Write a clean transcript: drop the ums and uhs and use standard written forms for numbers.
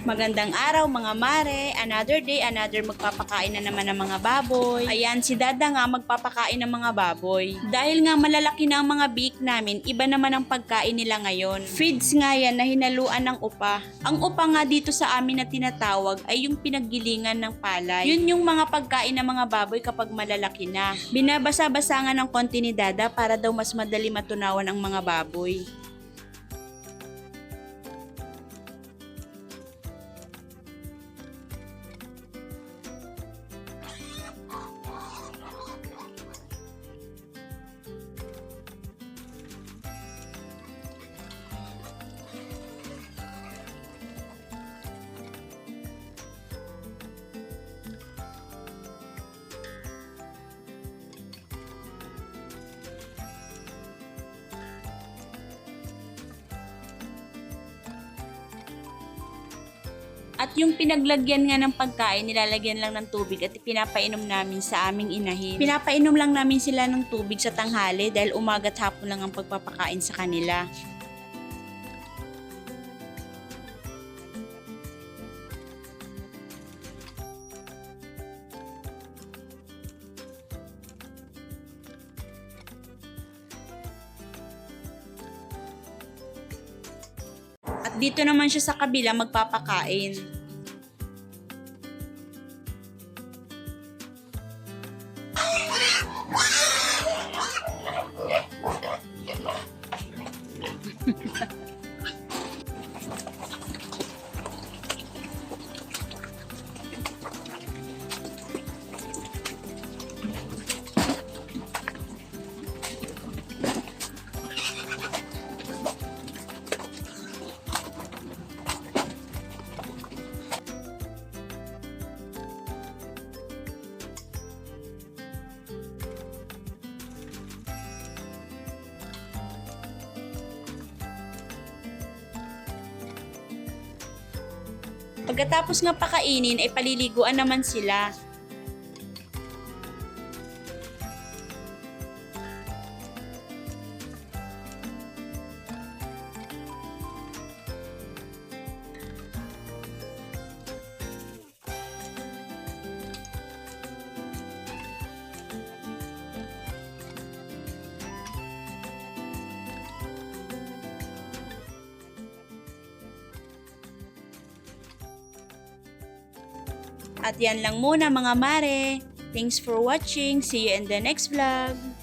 Magandang araw mga mare, another day, another magpapakain na naman ng mga baboy. Ayan, si Dada nga magpapakain ng mga baboy. Dahil nga malalaki na ang mga biik namin, iba naman ang pagkain nila ngayon. Feeds nga yan na hinaluan ng upa. Ang upa nga dito sa amin na tinatawag ay yung pinaggilingan ng palay. Yun yung mga pagkain ng mga baboy kapag malalaki na. Binabasa-basa nga ng konti ni Dada para daw mas madali matunawan ang mga baboy. At yung pinaglagyan nga ng pagkain, nilalagyan lang ng tubig at pinapainom namin sa aming inahin. Pinapainom lang namin sila ng tubig sa tanghali dahil umaga at hapon lang ang pagpapakain sa kanila. At dito naman siya sa kabila magpapakain. Pagkatapos nga pakainin ay paliliguan naman sila. At yan lang muna mga mare. Thanks for watching. See you in the next vlog.